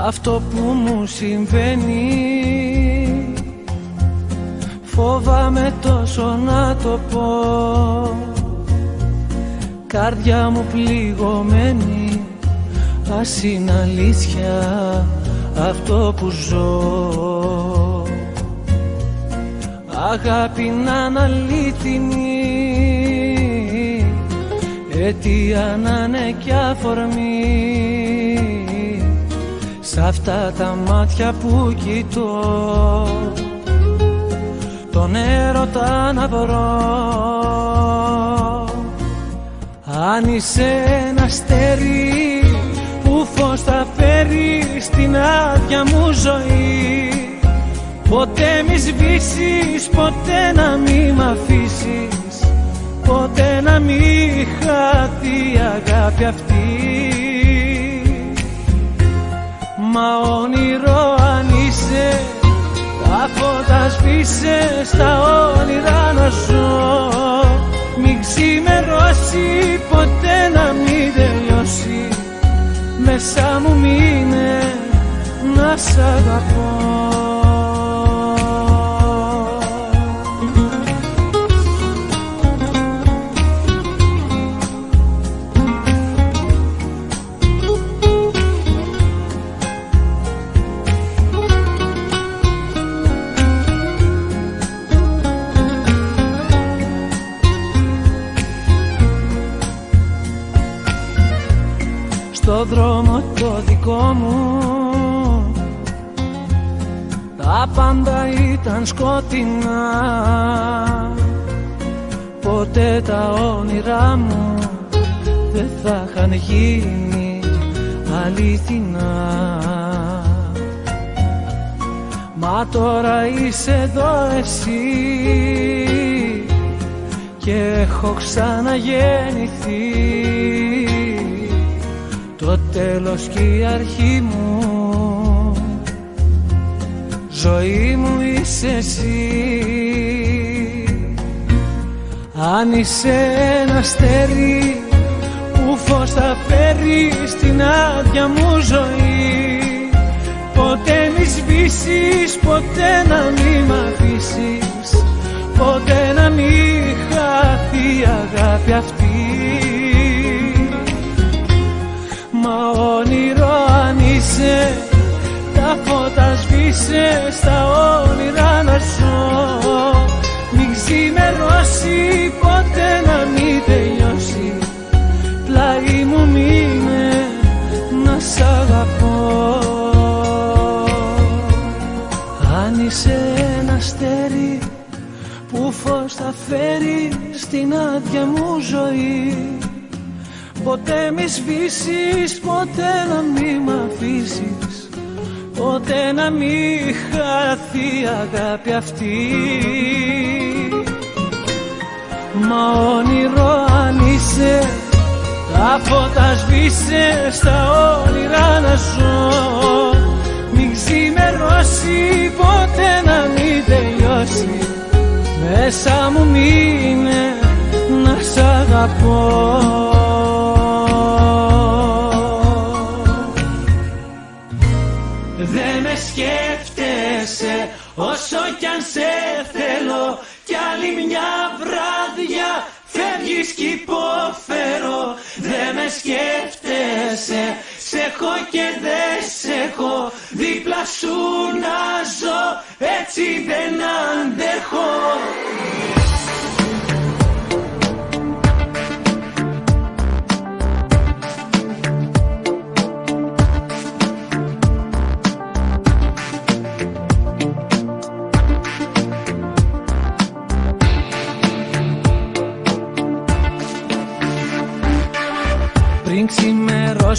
Αυτό που μου συμβαίνει φοβάμαι τόσο να το πω. Καρδιά μου πληγωμένη, ας είναι αλήθεια αυτό που ζω. Αγάπη να είναι αλήθινη, αιτία να είναι κι αφορμή. Σ' αυτά τα μάτια που κοιτώ, τον έρωτα να βρω. Αν είσαι ένα αστέρι που φως θα φέρει στην άδεια μου ζωή, ποτέ μη σβήσεις, ποτέ να μη μ' αφήσεις, ποτέ να μη χαθεί η αγάπη αυτή. Μα όνειρο αν είσαι, τα φώτα σβήσε, στα όνειρα να ζω. Μην ξημερώσει, ποτέ να μην τελειώσει, μέσα μου μείνε να σ' αγαπώ. Στο δρόμο το δικό μου τα πάντα ήταν σκοτεινά, ποτέ τα όνειρά μου δεν θα είχαν γίνει αληθινά. Μα τώρα είσαι εδώ εσύ και έχω ξαναγεννηθεί. Το τέλος και η αρχή μου, ζωή μου είσαι εσύ. Αν είσαι ένα αστέρι που φως θα φέρει στην άδεια μου ζωή, ποτέ μη σβήσεις, ποτέ να μη μ' αφήσεις, ποτέ να μη χαθεί η αγάπη αυτή. Μα όνειρο αν είσαι, τα φώτα σβήσε, στα όνειρα να ζω. Μην ξημερώσει, ποτέ να μην τελειώσει, πλάι μου μείνε να σ' αγαπώ. Αν είσαι ένα αστέρι που φως θα φέρει στην άδεια μου ζωή, ποτέ μη σβήσεις, ποτέ να μη μ' αφήσεις, ποτέ να μη χαθεί η αγάπη αυτή. Μα όνειρο αν είσαι, τα φώτα σβήσε, στα όνειρα να ζω. Μην ξημερώσει, ποτέ να μην τελειώσει, μέσα μου μείνε να σ' αγαπώ. Δεν με σκέφτεσαι όσο κι αν σε θέλω, κι άλλη μια βράδια φεύγεις κι υποφέρω. Δεν με σκέφτεσαι, σ' έχω και δεν σ' έχω, δίπλα σου να ζω, έτσι δεν αντέχω.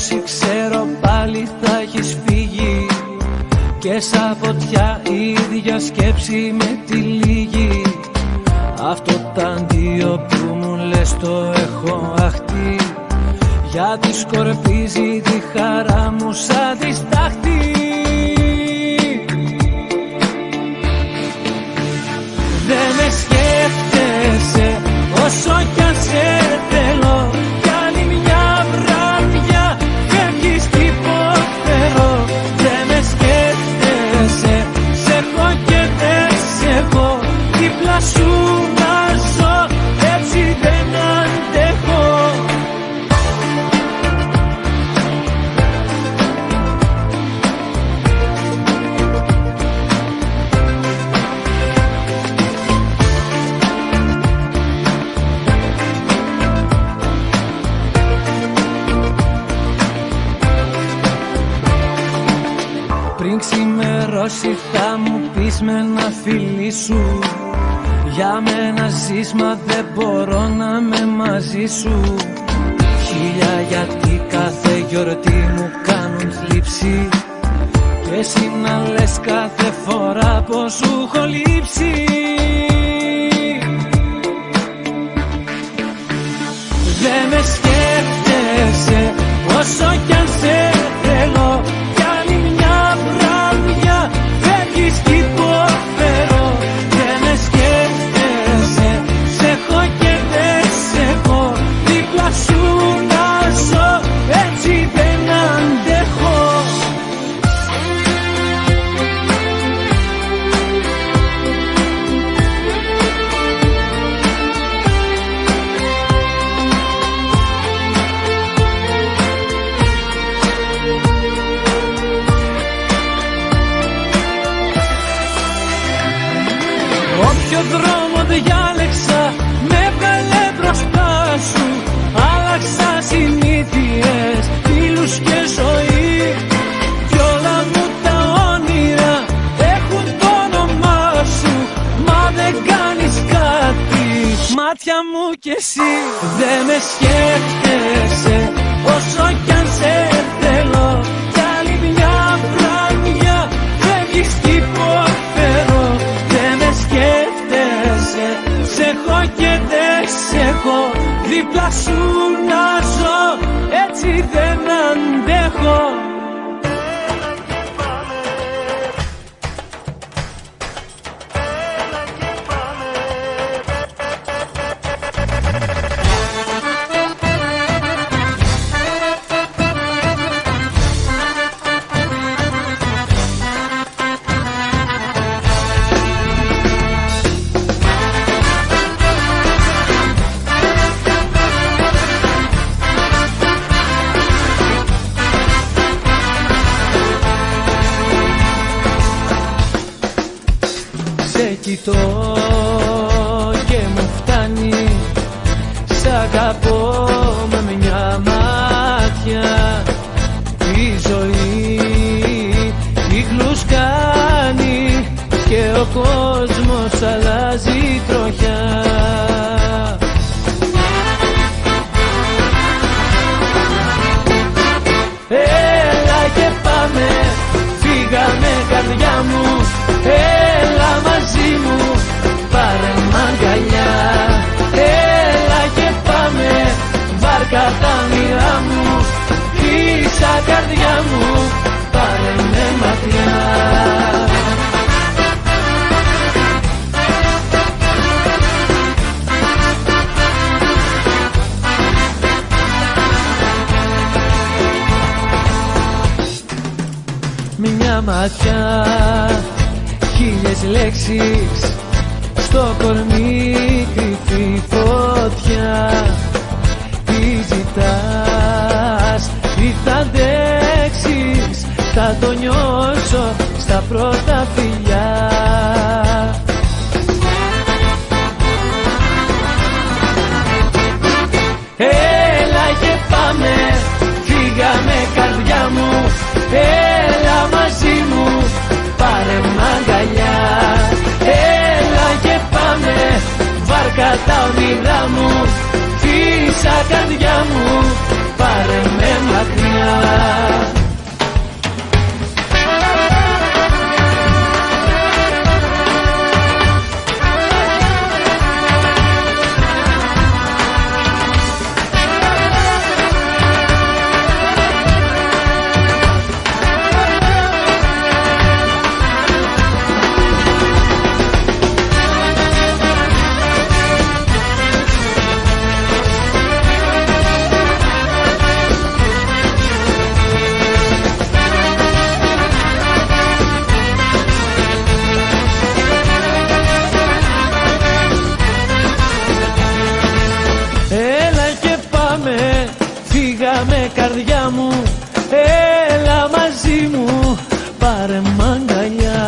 όσοι ξέρω πάλι θα έχεις φύγει. Και σαν φωτιά η ίδια σκέψη με τυλίγει. Αυτό τ' αντίο που μου λες το έχω αχτεί, γιατί σκορπίζει τη χαρά μου σαν τη στάχτη. Δεν με σκέφτεσαι όσο κι αν σε θέλω, κι άλλη μια βράδια φεύγεις κι υποφέρω. Δεν με σκέφτεσαι, σε έχω και δεν σε έχω, δίπλα σου να ζω, έτσι δεν αντέχω. Πριν ξημερώσει θα μου πεις με ένα φίλι σου, για μένα ζεις μα δεν μπορώ να είμαι μαζί σου. Χίλια γιατί κάθε γιορτή μου κάνουν θλίψη, και εσύ να λες κάθε φορά πως σου έχω λείψει. Δεν με σκέφτεσαι όσο κι αν σε θέλω, κι άλλη μια βράδια φεύγεις κι υποφέρω. Δεν με σκέφτεσαι, σε έχω και δεν σε έχω, δίπλα σου να ζω, έτσι δεν αντέχω. Όποιο δρόμο διάλεξα με έβγαλε μπροστά σου, άλλαξα συνήθειες, φίλους και ζωή, κι όλα μου τα όνειρα έχουν το όνομά σου, μα δεν κάνεις κάτι, μάτια μου κι εσύ. Δεν με σκέφτεσαι όσο κι αν σε θέλω, κι άλλη μια βράδια φεύγεις κι υποφέρω. Δεν με σκέφτεσαι, σε έχω και δεν σε έχω, δίπλα σου να ζω, έτσι δεν αντέχω. Σε κοιτώ και μου φτάνει, σ' αγαπώ με μια μάτια. Η ζωή τη γλουσκάνει και ο κόσμος αλλάζει τροχιά. Έλα και πάμε, φύγαμε καρδιά μου, έλα μαζί μου, πάρε μ' αγκαλιά. Έλα και πάμε, βάρκα τα όνειρά μου, πίσα καρδιά μου, πάρε με μακριά. Μια ματιά, χίλιες λέξεις, στο κορμί κρυφή φωτιά. Τι ζητάς, τι θα αντέξεις, θα το νιώσω στα πρώτα φιλιά. Έλα και πάμε, φύγαμε καρδιά μου, έλα μαζί μου, πάρε μ' αγκαλιά. Έλα και πάμε, βάρκα τα όνειρά μου, φύσα καρδιά μου, πάρε με μακριά. αγκαλιά.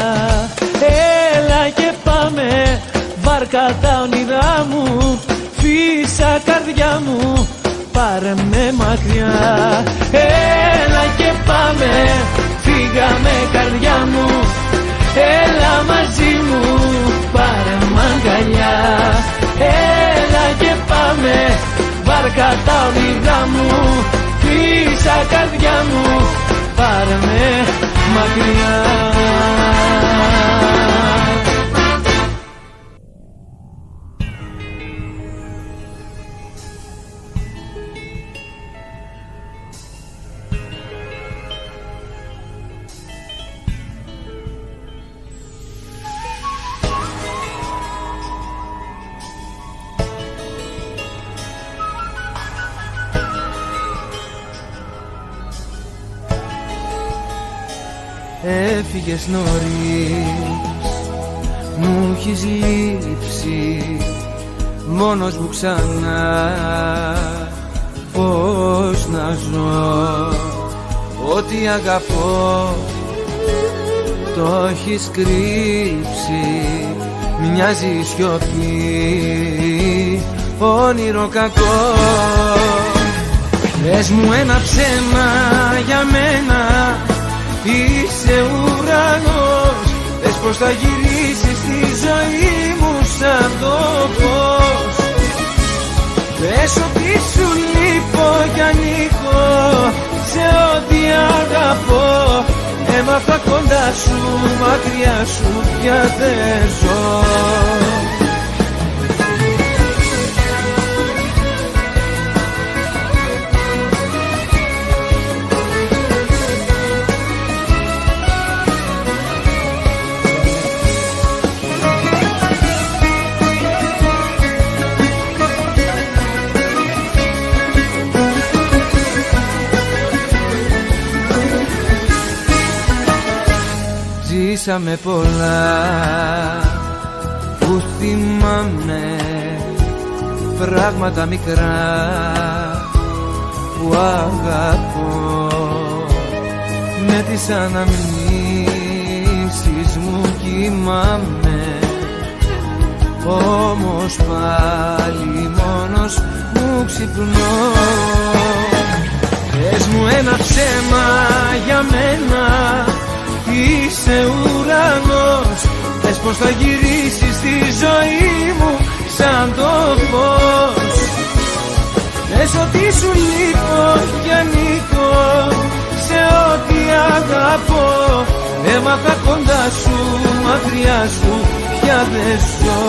Έλα και πάμε, βάρκα τα όνειρά μου, φύσα καρδιά μου, πάρε με μακριά. Έλα και πάμε, φύγαμε καρδιά μου, έλα μαζί μου, πάρε μ' αγκαλιά. Έλα και πάμε, βάρκα τα όνειρά μου, φύσα καρδιά μου, πάρε με μακριά. Έφυγες νωρίς, μου έχεις λείψει, μόνος μου ξανά πώς να ζω. Ό,τι αγαπώ το έχεις κρύψει, μοιάζει σιωπή, όνειρο κακό. Πες μου ένα ψέμα για μένα, είσαι ουρανός. Πες πως θα γυρίσεις στη ζωή μου σαν το φως. Πες ότι σου λείπω κι ανήκω σε ό,τι αγαπώ. Έμαθα κοντά σου, μακριά σου πια δεν ζω. Ζήσαμε πολλά που θυμάμαι, πράγματα μικρά που αγαπώ. Με τις αναμνήσεις μου κοιμάμαι, όμως πάλι μόνος μου ξυπνώ. Πες μου ένα ψέμα για μένα, είσαι ουρανός. Πες πως θα γυρίσεις στη ζωή μου σαν το φως. Πες ότι σου λείπω κι ανήκω σε ό,τι αγαπώ. Έμαθα κοντά σου, μακριά σου πια δεν ζω.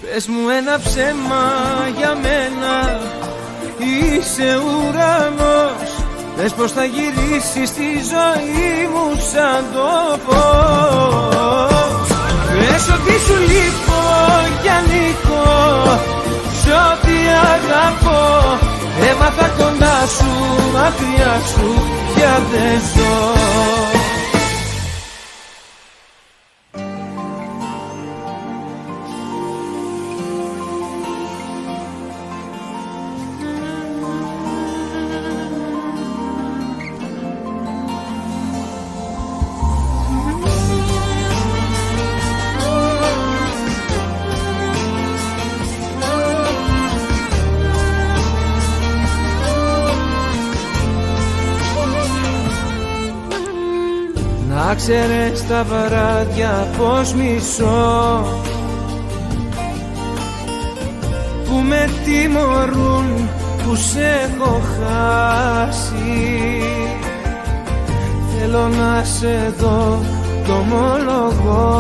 Πες μου ένα ψέμα για μένα, είσαι ουρανός. Πες πως θα γυρίσεις στη ζωή μου σαν το φως. Πες ότι σου λείπω κι ανήκω σ' ό,τι αγαπώ. Έμαθα κοντά σου, μακριά σου πια δεν ζω. Να ξέρεις τα βράδια πως μισώ, που με τιμωρούν που σε έχω χάσει. Θέλω να σε δω, το ομολογώ,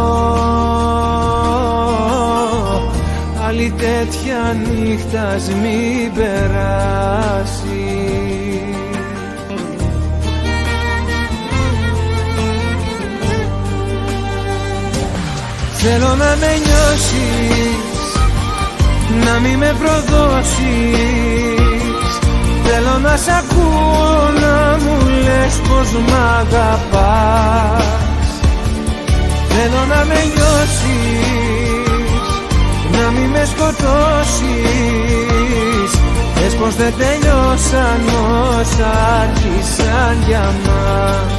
άλλη τέτοια νύχτας μην περάσει. Θέλω να με νιώσεις, να μη με προδώσεις. Θέλω να σ' ακούω να μου λες πως μ' αγαπάς. Θέλω να με νιώσεις, να μη με σκοτώσεις. Πες πως δεν τελειώσαν όσα άρχισαν για μας.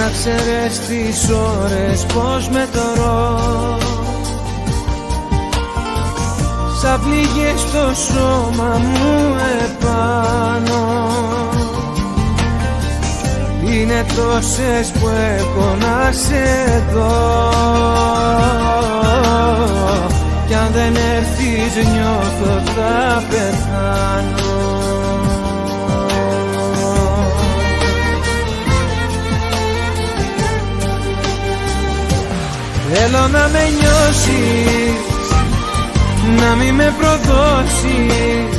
Να ξέρεις τις ώρες πως μετωρώ, σαν πληγές στο σώμα μου επάνω. Είναι τόσες που έχω να σε δω, κι αν δεν έρθεις νιώθω θα πεθάνω. Θέλω να με νιώσεις, να μη με προδώσεις.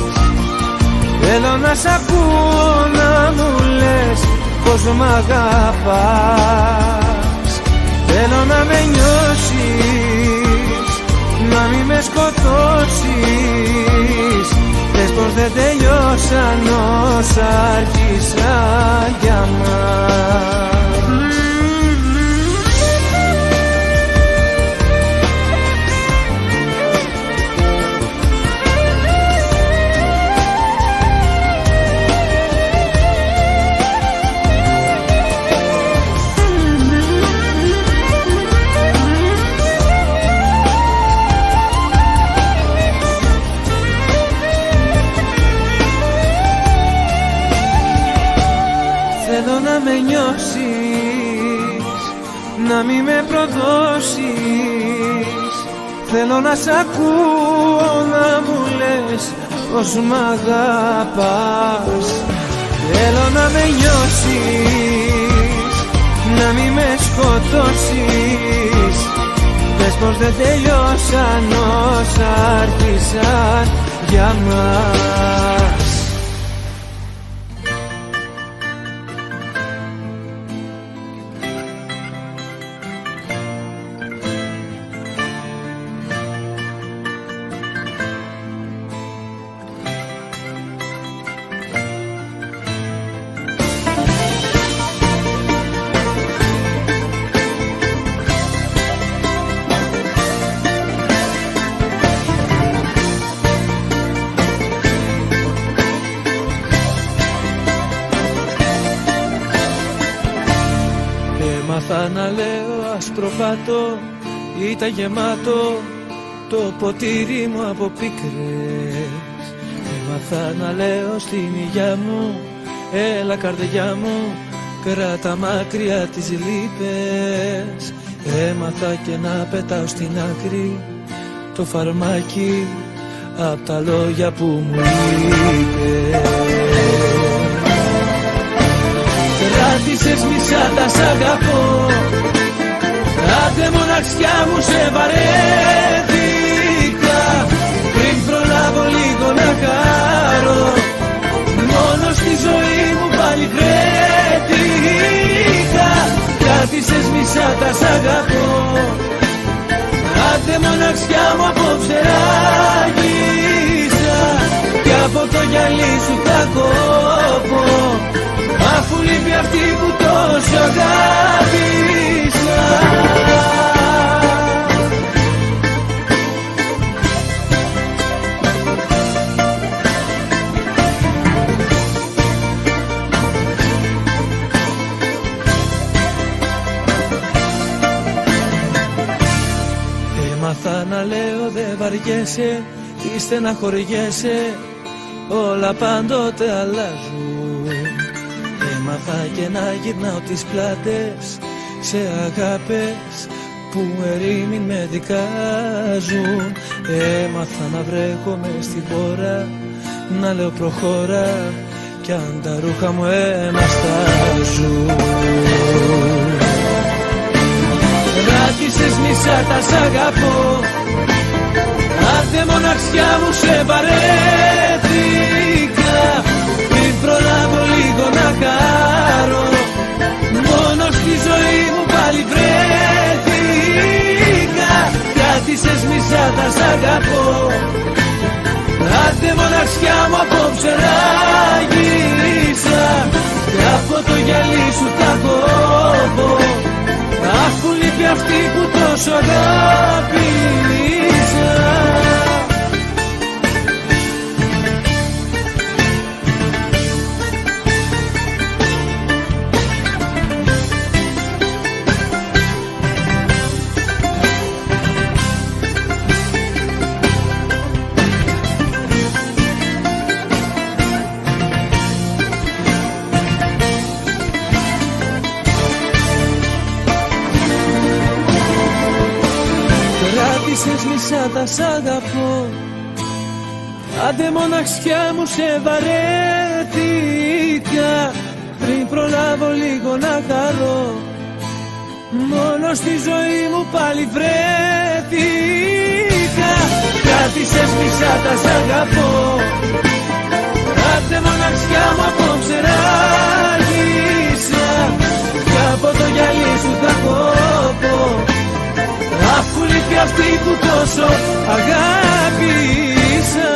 Θέλω να σ' ακούω να μου λες πως μ' αγαπάς. Θέλω να με νιώσεις, να μη με σκοτώσεις. Πες πως δεν τελειώσαν όσα άρχισαν για μας. Θέλω να με νιώσεις, να μη με προδώσεις. Θέλω να σ' ακούω να μου λες πως μ' αγαπάς. Θέλω να με νιώσεις, να μη με σκοτώσεις. Πες πως δεν τελειώσαν όσα άρχισαν για μας. Έμαθα να λέω αστροπάτο, ήταν γεμάτο το ποτήρι μου από πίκρες. Έμαθα να λέω στην υγειά μου, έλα καρδιά μου, κράτα μακριά τις λύπες. Έμαθα και να πετάω στην άκρη το φαρμάκι απ' τα λόγια που μου είπες. Κράτησες μισά τα σ' αγαπώ, άντε μοναξιά μου σε βαρέθηκα. Πριν προλάβω λίγο να χαρώ, μόνο στη ζωή μου πάλι βρέθηκα. Κράτησες μισά τα σ' αγαπώ, άντε μοναξιά μου απόψε ράγισα. Κι από το γυαλί σου θα κόβω, αφού λείπει αυτή που τόσο αγάπησα. Έμαθα να λέω δε βαριέσαι ή στεναχωριέσαι, όλα πάντοτε αλλάζουν. Έμαθα και να γυρνάω τις πλάτες σε αγάπες που ερήμην με δικάζουν. Έμαθα να βρέχομαι στην πόρα, να λέω προχώρα κι αν τα ρούχα μου εμαστάζουν. Ράτισες μισά τα σ' αγαπώ, άντε μοναξιά μου σε βαρέθηκα. Πριν προλάβω λίγο να χαρώ, μόνο στη ζωή μου πάλι βρέθηκα. Κράτησες μισά τα σ' αγαπώ, άντε μοναξιά μου απόψε ράγισα. Και από το γυαλί σου τα κόβω, αφού λείπει αυτή που τόσο αγάπησα. Κράτησες μισά τα σ' αγαπώ, άντε μοναξιά μου σε βαρέθηκα. Πριν προλάβω λίγο να χαρώ, μόνο στη ζωή μου πάλι βρέθηκα. Κράτησες μισά τα σ' αγαπώ, άντε μοναξιά μου απόψε ράγισα. Κι από το γυαλί σου θα κόβω, αφού λείπει αυτή που τόσο αγάπησα.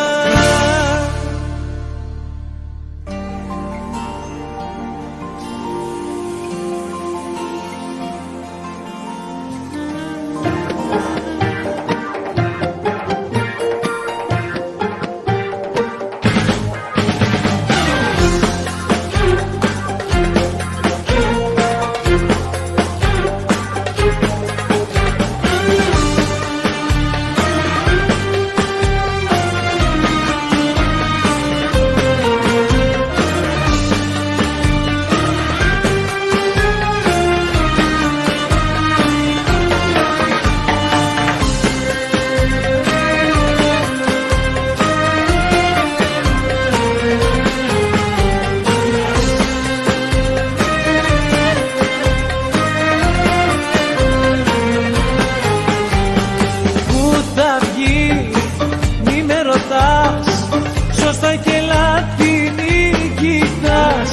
Σωστά και λάθη νικητάς,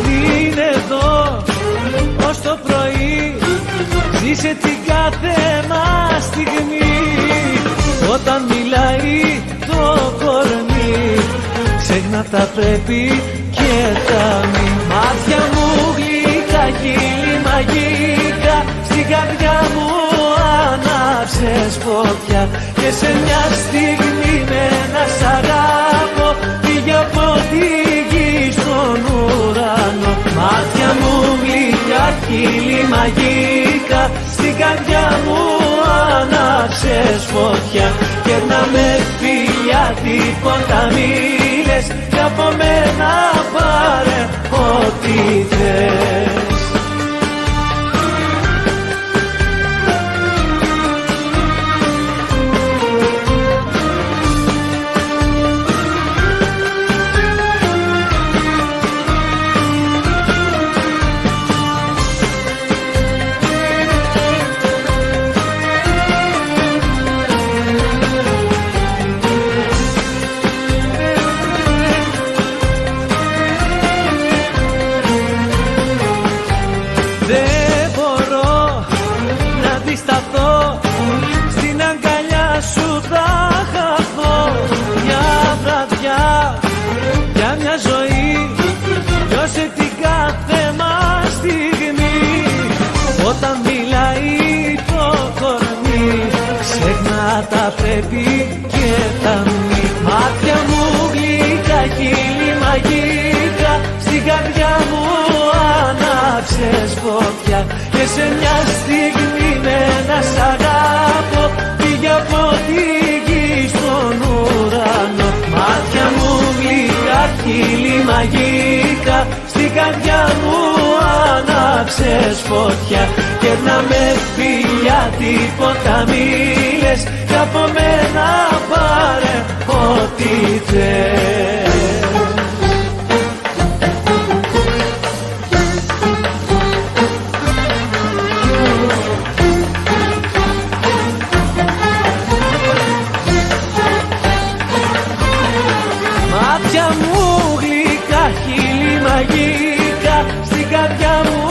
είναι εδώ ως το πρωί. Ζήσε την κάθε μας στιγμή, όταν μιλάει το κορμί. Ξέχνα τα πρέπει και τα μη. Μάτια μου γλυκά, χείλη μαγικά, στην καρδιά μου ανάψες φωτιά. Και σε μια στιγμή με ένα σ' αγάπω, πήγε από τη γη στον ουρανό. Μάτια μου γλυκά, χείλη μαγικά, στην καρδιά μου ανάψες φωτιά. Και να με φιλιά τίποτα μη λες, και από μένα πάρε ό,τι θες. Στην αγκαλιά σου θα χαθώ, μια βραδιά, για μια ζωή. Νιώσε την κάθε μας στιγμή, όταν μιλάει το κορμί. Ξέχνα τα πρέπει και τα μη. Μάτια μου γλυκά, χείλη μαγικά, στην καρδιά μου ανάψες φωτιά. Και σε μια στιγμή με ένα σ' αγάπω, πήγε από τη γη στον ουρανό. Μάτια μου γλυκά, χείλη μαγικά, στην καρδιά μου ανάψες άναψες φωτιά. Κέρνα με φιλιά, τίποτα μη λες, κι από μένα πάρε ό,τι θες. Μάτια μου γλυκά, χείλη μαγικά, στην καρδιά μου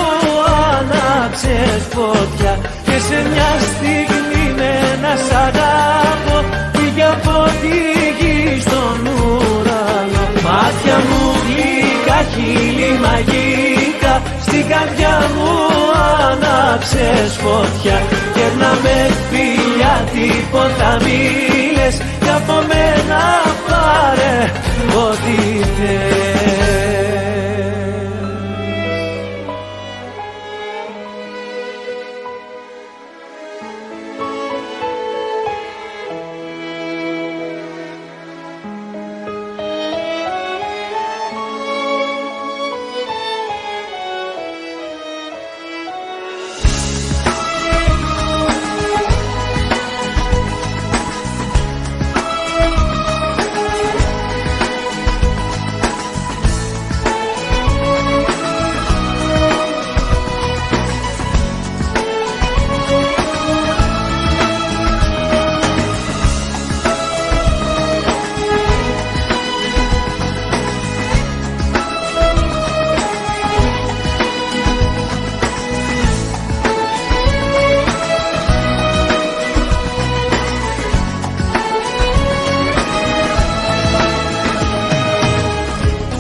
άναψες φωτιά. Και σε μια στιγμή με ένα σ' αγάπω, πήγε από τη γη στον ουρανό. Μάτια μου γλυκά, χείλη μαγικά, στην καρδιά μου άναψες φωτιά. Κέρνα με φιλιά, τίποτα μη λες, κι από μένα πάρε ό,τι θες.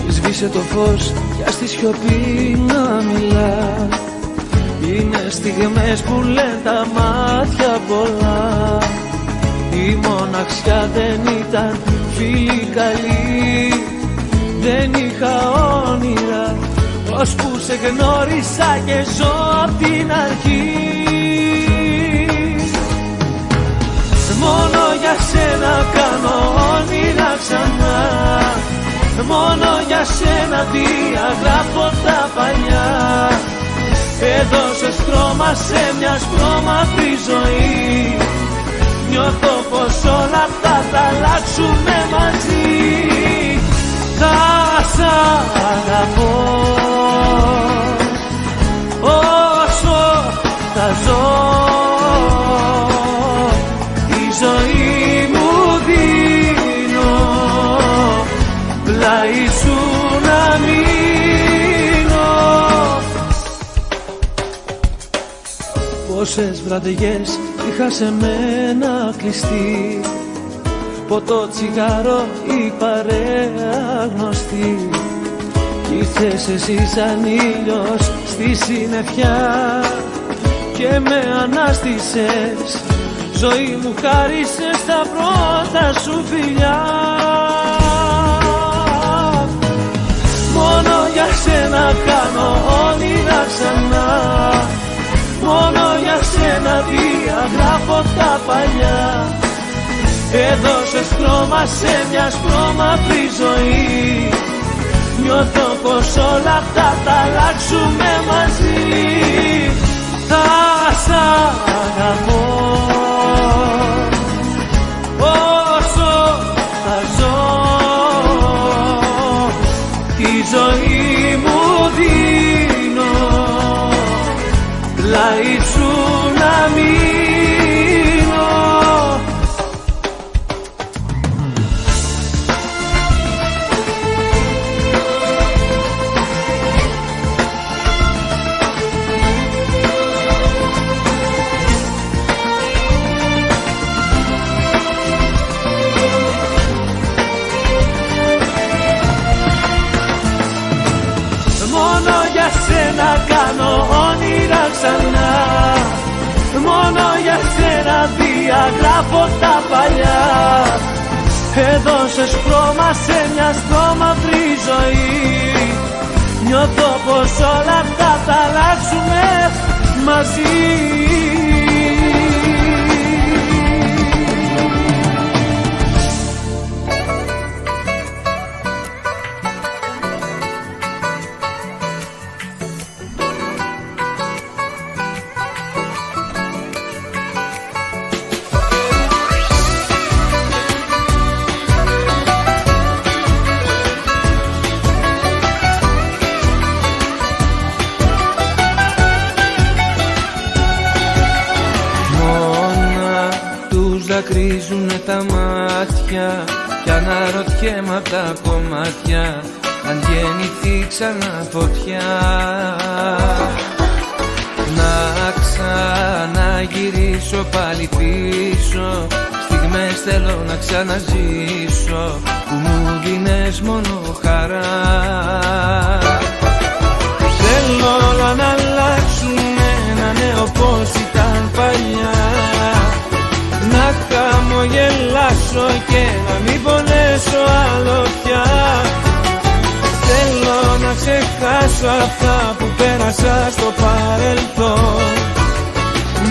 Σβήσε το φως για στη σιωπή να μιλά. Είναι στιγμές που λένε τα μάτια πολλά. Η μοναξιά δεν ήταν φίλη καλή, δεν είχα όνειρα, ώσπου σε γνώρισα και ζω απ' την αρχή. Μόνο για σένα κάνω όνειρα ξανά, μόνο για σένα διαγράφω τα παλιά. Έδωσες χρώμα σε μια σπρώμαυρη ζωή, νιώθω πως όλα αυτά θα αλλάξουμε μαζί. Θα σ' αγαπώ όσο θα ζω, τη ζωή μου δίνω, πλάι σου να μείνω. Πόσες βραδιές είχα σε μένα κλειστεί, ποτό, τσιγάρο ή παρέα γνωστή. Κι ήρθες εσύ σαν ήλιος στη συννεφιά και με ανάστησες, ζωή μου χάρισες τα πρώτα σου φιλιά. Μόνο για σένα κάνω όνειρα ξανά, μόνο για σένα διαγράφω τα παλιά. Έδωσες χρώμα σε μια σπρώμαυρη ζωή, νιώθω πως όλα αυτά θα αλλάξουμε μαζί. Θα σ' αγαπώ όσο θα ζω, τη ζωή μου δίνω, πλάι σου να μείνω. Μόνο για σένα κάνω όνειρα ξανά, μόνο για σένα διαγράφω τα παλιά. Έδωσες χρώμα σε μια σπρώμαυρη ζωή, νιώθω πως όλα αυτά θα αλλάξουμε μαζί. δακρύζουνε τα μάτια κι αναρωτιέμαι απ' τα κομμάτια αν γεννηθεί ξανά φωτιά. Να ξαναγυρίσω πάλι πίσω, στιγμές θέλω να ξαναζήσω που μου δίνες μόνο χαρά. Θέλω όλα να αλλάξουνε, να είναι όπως ήταν παλιά, να χαμογελάσω και να μην πονέσω άλλο πια. Θέλω να ξεχάσω αυτά που πέρασα στο παρελθόν,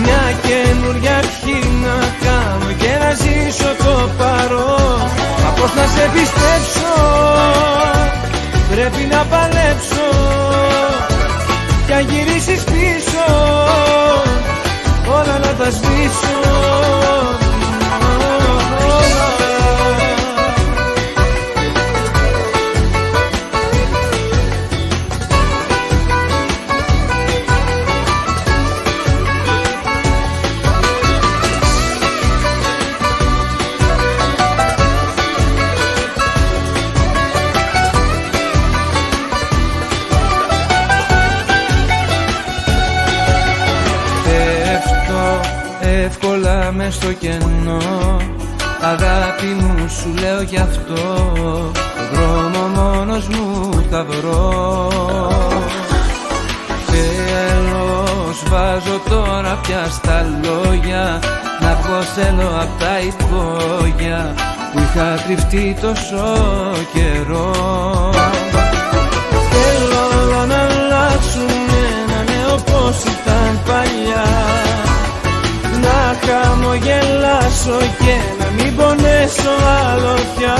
μια καινούρια αρχή να κάνω και να ζήσω το παρόν. Μα πώς να σε πιστέψω, πρέπει να παλέψω κι αν γυρίσεις πίσω όλα να τα σβήσω. Εύκολα μες στο κενό, αγάπη μου σου λέω γι' αυτό, τον δρόμο μόνος μου θα βρω. Τέλος βάζω τώρα πια στα λόγια, να βγω θέλω απ' τα υπόγεια που είχα κρυφτεί τόσο καιρό. Θέλω όλα να αλλάξουνε, να είναι όπως ήταν παλιά, να χαμογελάσω και να μην πονέσω άλλο πια.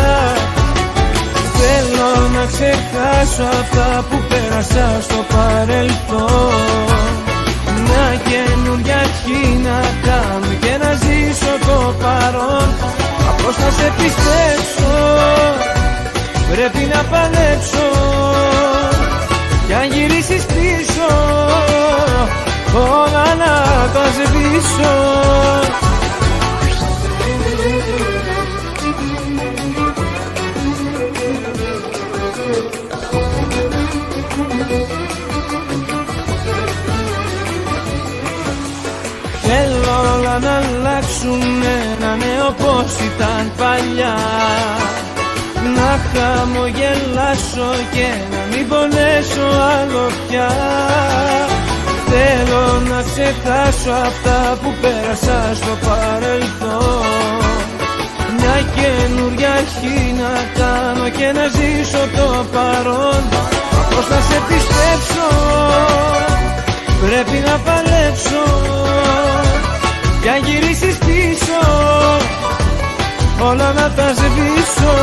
Θέλω να ξεχάσω αυτά που πέρασα στο παρελθόν, μια καινούρια αρχή να κάνω και να ζήσω το παρόν. Μα πώς να σε πιστέψω, πρέπει να παλέψω κι αν γυρίσεις πίσω όλα να τα σβήσω. Θέλω όλα να αλλάξουνε, να είναι όπως ήταν παλιά, να χαμογελάσω και να μην πονέσω άλλο πια. Θέλω να ξεχάσω αυτά που πέρασα στο παρελθόν, μια καινούρια αρχή να κάνω και να ζήσω το παρόν. Μα πώς να σε πιστέψω, πρέπει να παλέψω κι αν γυρίσεις πίσω όλα να τα σβήσω.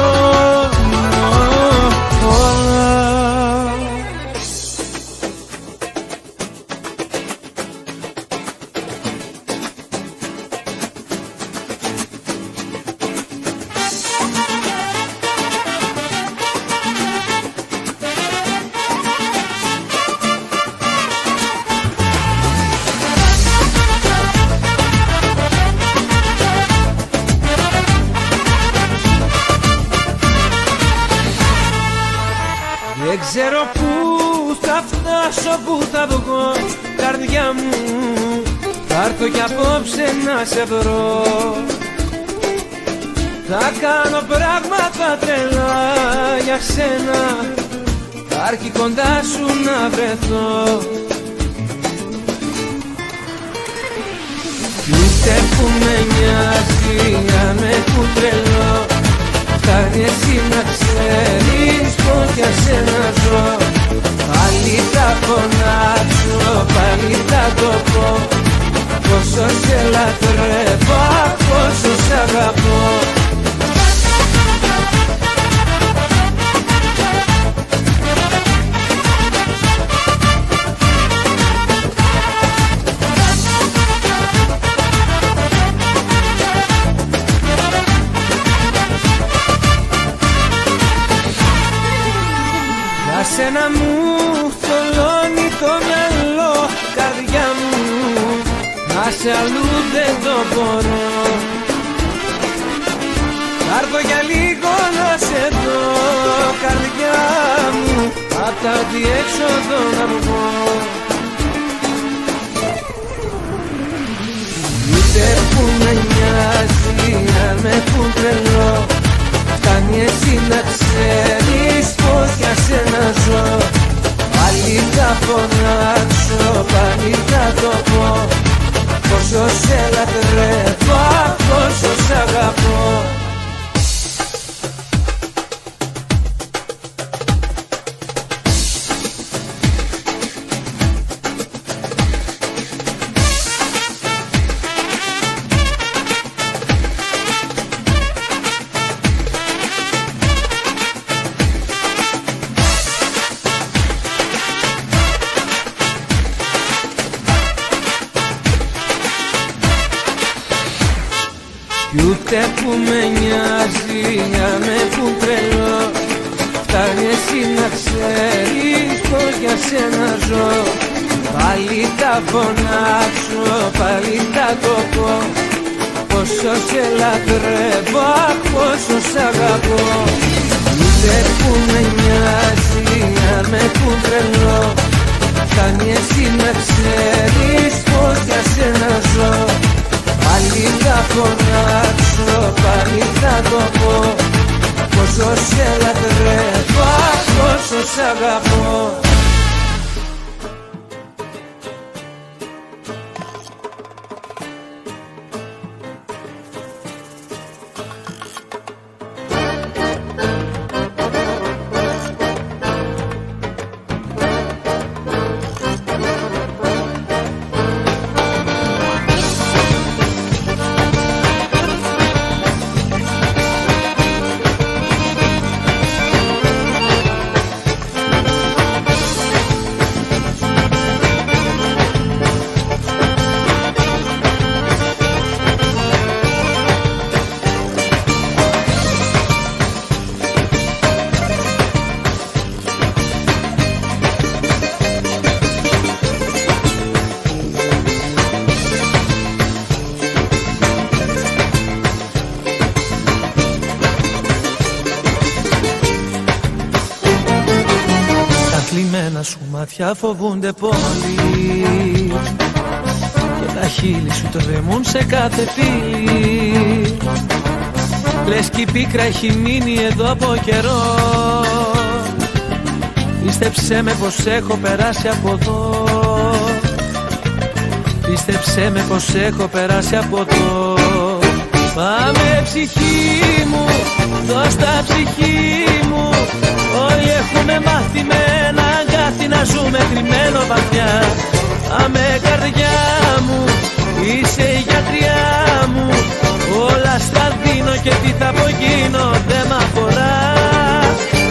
Δεν ξέρω πού θα φτάσω, πού θα βγω, καρδιά μου, θα έρθω κι απόψε να σε βρω. Θα κάνω πράγματα τρελά για σένα, θα έρχει κοντά σου να βρεθώ. Κι ούτε που με νοιάζει αν έχω τρελό, φτάνει εσύ να ξέρεις πως για σένα ζω. Πάλι θα φωνάξω, πάλι θα το πω, πόσο σε λατρεύω, πόσο σ' αγαπώ. Σένα μου θολώνει το μυαλό, καρδιά μου, να σε αλλού δεν το μπορώ. Άρθω για λίγο να σε δω, καρδιά μου, απ' τα διέξοδο να βγω. Ούτε που με νοιάζει αν με πουν τρελό, φτάνει εσύ να ξέρεις πως για σένα ζω. Πάλι θα φωνάξω, πάλι θα το πω, πόσο σε λατρεύω, πόσο σ' αγαπώ. Κι ούτε που με νοιάζει αν με πουν τρελό, φτάνει εσύ να ξέρεις πως για σένα ζω. Πάλι θα φωνάξω, πάλι θα το πω, πόσο σε λατρεύω, πόσο σ' αγαπώ. Ούτε που με νοιάζει αν με πουν τρελό, φτάνει εσύ να ξέρεις πως για σένα ζω. Πάλι θα φωνάξω, πάλι θα το πω, πόσο σε λατρεύω, πόσο σ' αγαπώ. Κλειμένα σου μάτια φοβούνται πολύ και τα χείλη σου τρεμούν σε κάθε φύλλη. Λες κι η πίκρα έχει μείνει εδώ από καιρό, πίστεψέ με πως έχω περάσει από εδώ, πίστεψέ με πως έχω περάσει από εδώ. Πάμε ψυχή μου, δώσ' τα ψυχή μου, όλοι έχουμε μάθει με ένα αγκάθι να ζούμε κρυμμένο βαθιά. Πάμε καρδιά μου, είσαι η γιατριά μου, όλα στα δίνω και τι θα απογίνω δεν μ' αφορά.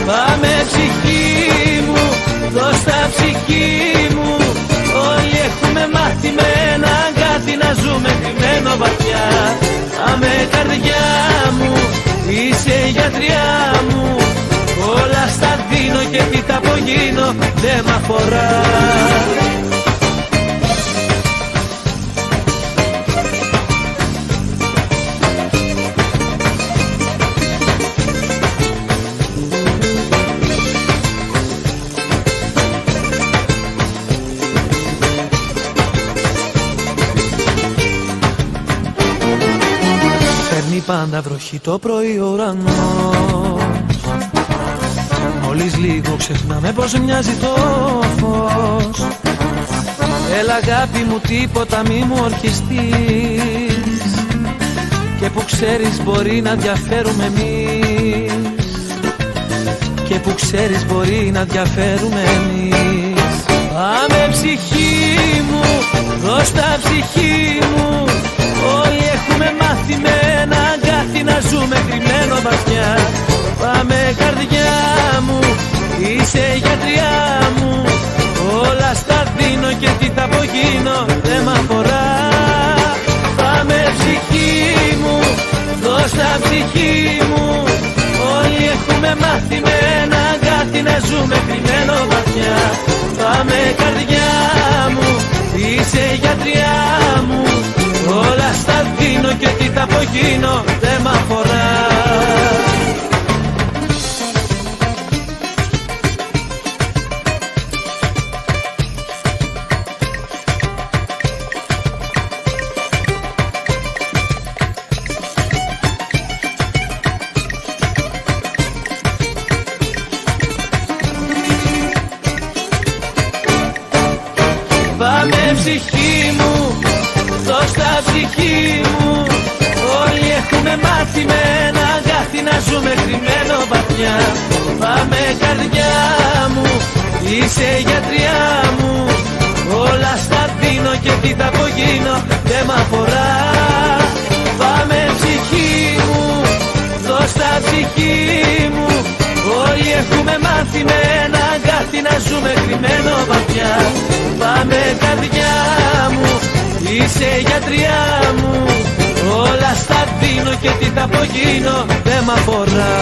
Πάμε ψυχή μου, δώσ' τα ψυχή μου, όλοι έχουμε μάθει με ένα αγκάθι να ζούμε κρυμμένο βαθιά. Πάμε καρδιά μου, είσαι η γιατριά μου, όλα στα δίνω και τι θα απογίνω δεν μ' αφορά. Φέρνει πάντα βροχή το πρωί ο ουρανός, μόλις λίγο ξεχνάμε πως μοιάζει το φως. Έλα αγάπη μου τίποτα μη μου ορκιστείς, και που ξέρεις μπορεί να διαφέρουμε εμείς, και που ξέρεις μπορεί να διαφέρουμε εμείς. Πάμε ψυχή μου, δώσ' τα ψυχή μου, όλοι έχουμε μάθει με ένα αγκάθι να ζούμε κρυμμένο βαθιά. Πάμε καρδιά μου, είσαι η γιατριά μου, όλα στα δίνω και τι θα απογίνω δεν μ' αφορά. Πάμε ψυχή μου, δώσ' τα ψυχή μου, όλοι έχουμε μάθει με ένα αγκάθι να ζούμε κρυμμένο βαθιά. Πάμε καρδιά μου, είσαι η γιατριά μου, όλα στα δίνω και τι θα απογίνω δεν μ' αφορά. ψυχή μου, δώσ' τα ψυχή μου. Όλοι έχουμε μάθει με ένα αγκάθι να ζούμε κρυμμένο βαθιά. Πάμε καρδιά μου, είσαι γιατριά μου. Όλα στα δίνω και τι θα απογίνω δεν μ' αφορά. Πάμε ψυχή μου, δώσ' τα ψυχή μου. Όλοι έχουμε μάθει με ένα αγκάθι να ζούμε κρυμμένο βαθιά. Πάμε καρδιά μου, είσαι γιατριά μου. Όλα στα δίνω και τι θα απογίνω δεν μ' αφορά.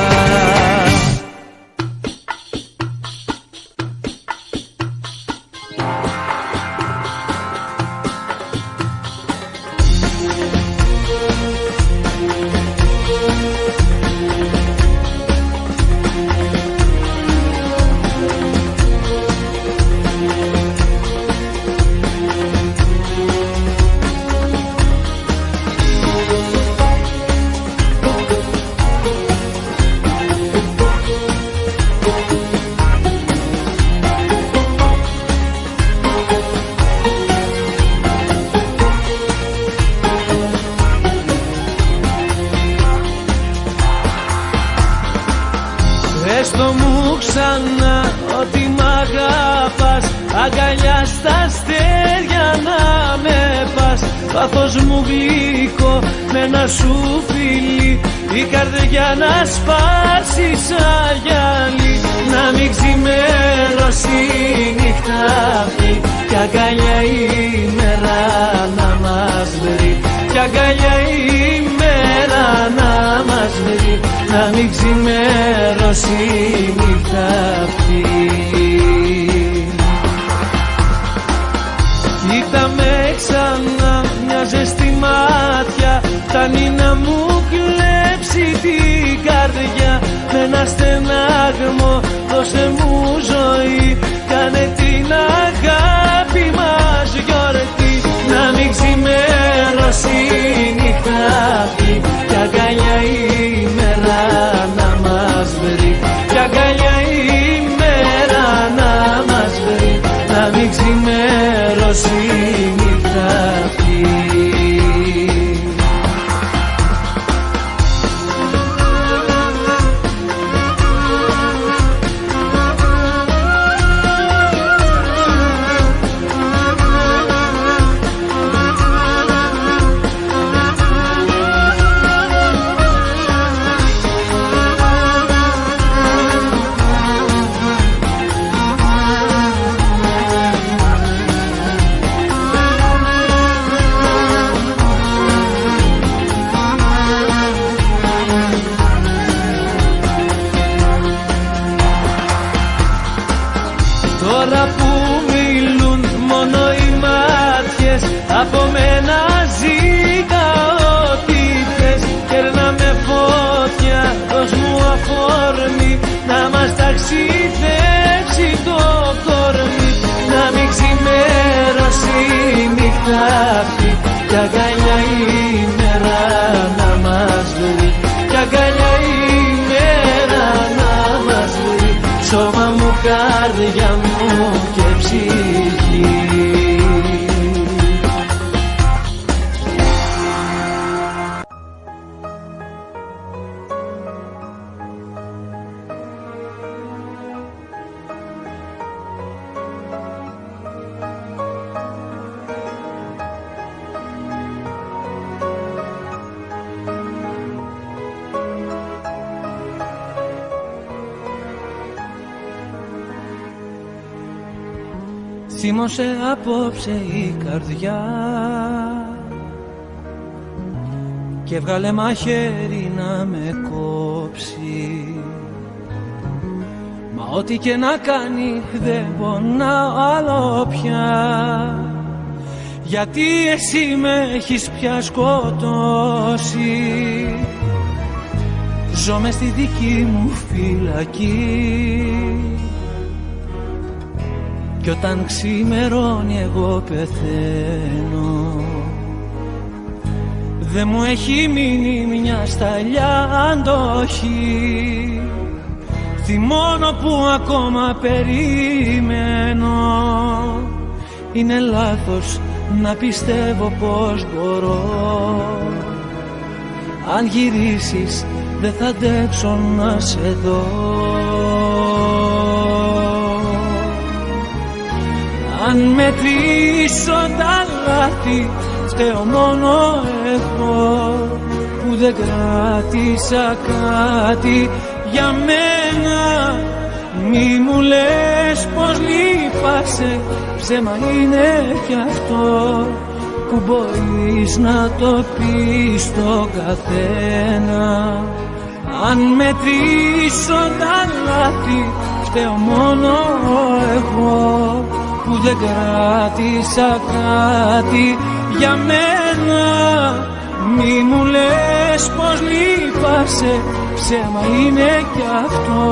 Έστω μου ξανά ότι μ' αγαπάς. Αγκαλιά στα αστέρια να με πας. Πάθος μου γλυκό με ένα σου φίλι. Η καρδιά να σπάσει σαν γυαλί. Να μην ξημερώσει η νύχτα αυτή. Κι αγκαλιά η μέρα να μας βρει. Κι αγκαλιά η μέρα να μας βρει. Να μην ξημερώσει η νύχτα αυτή. Κοίτα με ξανά μια ζεστή μάτια. Φτάνει να μου κλέψει την καρδιά. Με ένα στενάγμο δώσε μου ζωή. Κάνε την αγάπη μας γιορτή. Να μην ξημερώσει η νύχτα αυτή. Κι αγκαλιά η μέρα να μας βρει. Κι αγκαλιά η μέρα να μας βρει. Να μην ξημερώσει η νύχτα αυτή. Τώρα που μιλούν μόνο οι μάτιες, από μένα ζητάω ό,τι θες. Κέρναμε φωτιά, δώσ' μου αφορμή. Να μας ταξιδέψει το κορμί. Να μην ξημερώσει η νύχτα αυτή. Κι αγκαλιά η μέρα να μας βρει. Κι αγκαλιά η μέρα να μας βρει. Σώμα μου, καρδιά μου και ψυχή. Θύμωσε απόψε η καρδιά και βγάλε μαχαίρι να με κόψει. Μα ό,τι και να κάνει δεν πονάω άλλο πια. Γιατί εσύ με έχεις πια σκοτώσει. Ζω μες στη δική μου φυλακή. Κι όταν ξημερώνει εγώ πεθαίνω. Δε μου έχει μείνει μια σταλιά αντοχή. Θυμώνω που ακόμα περιμένω. Είναι λάθος να πιστεύω πως μπορώ. Αν γυρίσεις δεν θα αντέξω να σε δω. Αν μετρήσω τα λάθη φταίω μόνο εγώ που δεν κράτησα κάτι για μένα. Μη μου λες πως λείπασαι, ψέμα είναι κι αυτό που μπορείς να το πεις στον καθένα. Αν μετρήσω τα λάθη φταίω μόνο εγώ που δεν κράτησα κάτι για μένα. Μη μου λες πως λείπασαι, ψέμα είναι κι αυτό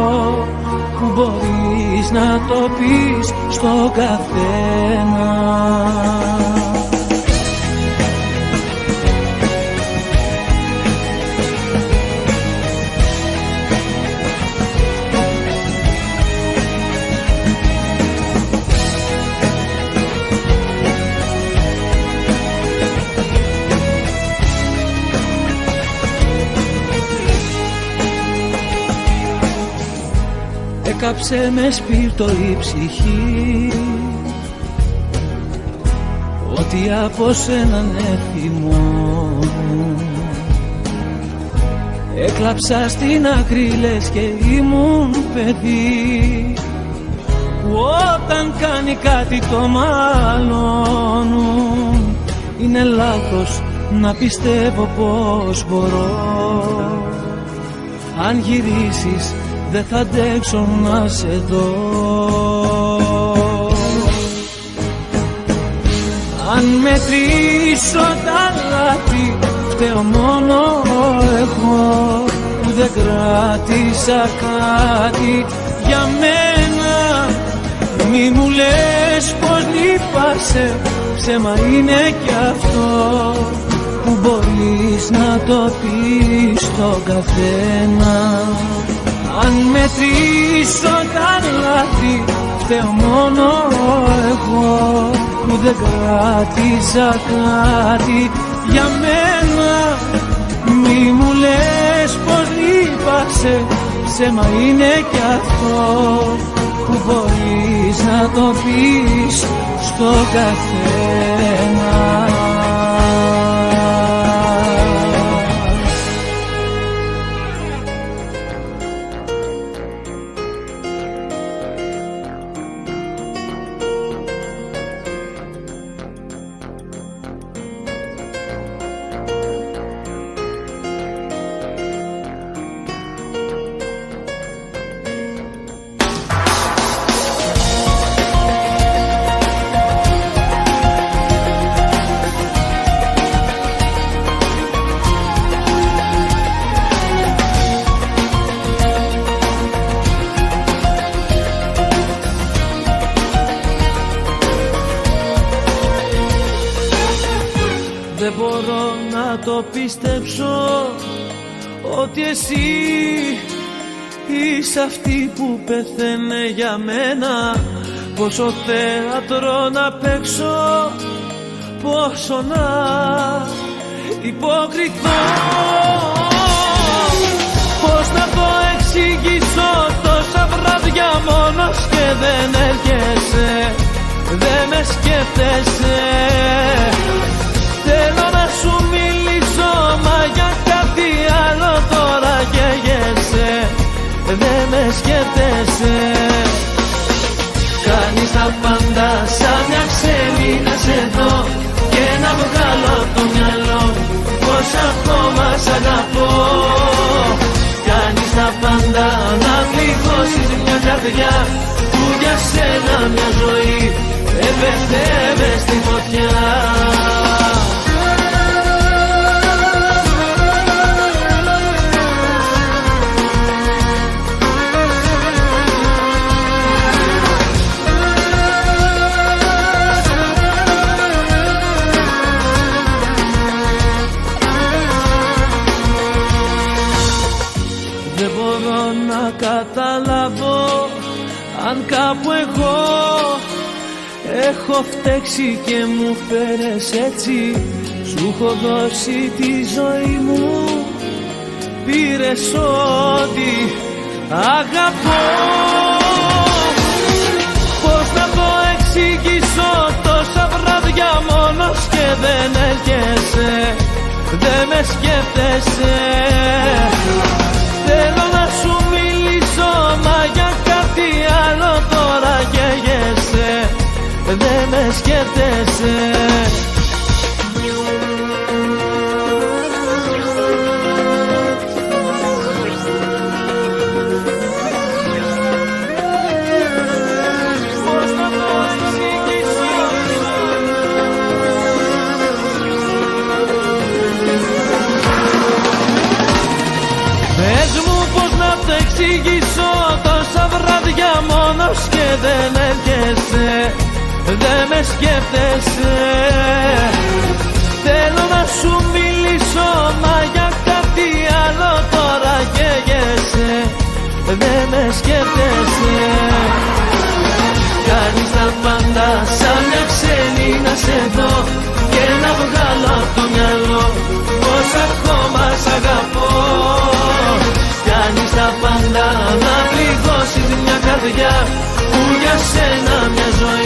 που μπορείς να το πεις στον καθένα. Έκαψε με σπίρτο η ψυχή, ότι από σένα ναι θυμώνω. Έκλαψα στην άκρη λες και ήμουν παιδί, που όταν κάνει κάτι το μαλώνουν. Είναι λάθος να πιστεύω πως μπορώ. Αν γυρίσεις δεν θα αντέξω να σε δω. Αν μετρήσω τα λάθη φταίω μόνο εγώ που δεν κράτησα κάτι για μένα. Μη μου λες πως λείπασαι, ψέμα είναι κι αυτό που μπορείς να το πεις στον καθένα. Αν μετρήσω τα λάθη φταίω μόνο εγώ που δεν κράτησα κάτι για μένα. Μη μου λες πως λείπασαι, ψέμα είναι κι αυτό που μπορείς να το πεις στον καθένα. Δεν μπορώ να το πιστέψω ότι εσύ είσαι αυτή που πεθαίνε για μένα. Πόσο θέατρο να παίξω, πόσο να υποκριθώ. Πώς να το εξηγήσω, τόσα βράδια μόνος και δεν έρχεσαι, δεν με σκέφτεσαι. Θέλω να σου μιλήσω, μα για κάτι άλλο τώρα καίγεσαι, δεν με σκέφτεσαι. Κάνεις τα πάντα σαν μια ξένη να σε δω και να βγάλω το μυαλό πως ακόμα σ' αγαπώ. Κάνεις τα πάντα να πληγώσεις μια καρδιά που για σένα μια ζωή έπεφτε μες στη φωτιά. Δεν μπορώ να καταλάβω αν κάπου εγώ Έχω φταίξει και μου φέρες έτσι. Σου έχω δώσει τη ζωή μου, πήρες ό,τι αγαπώ. Πώς να το εξηγήσω, τόσα βράδια μόνος και δεν έρχεσαι, δεν με σκέφτεσαι. Θέλω να σου μιλήσω, μα για κάτι άλλο τώρα καίγεσαι, δεν με σκέφτεσαι. Τόσα βράδια μόνος και δεν έρχεσαι, δεν με σκέφτεσαι. Θέλω να σου μιλήσω, μα για κάτι άλλο τώρα καίγεσαι, δεν με σκέφτεσαι. Κάνεις τα πάντα σαν μια ξένη να σε δω και να βγάλω από το μυαλό πως ακόμα σ' αγαπώ. Κάνεις τα πάντα να πληγώσεις μια καρδιά που για σένα μια ζωή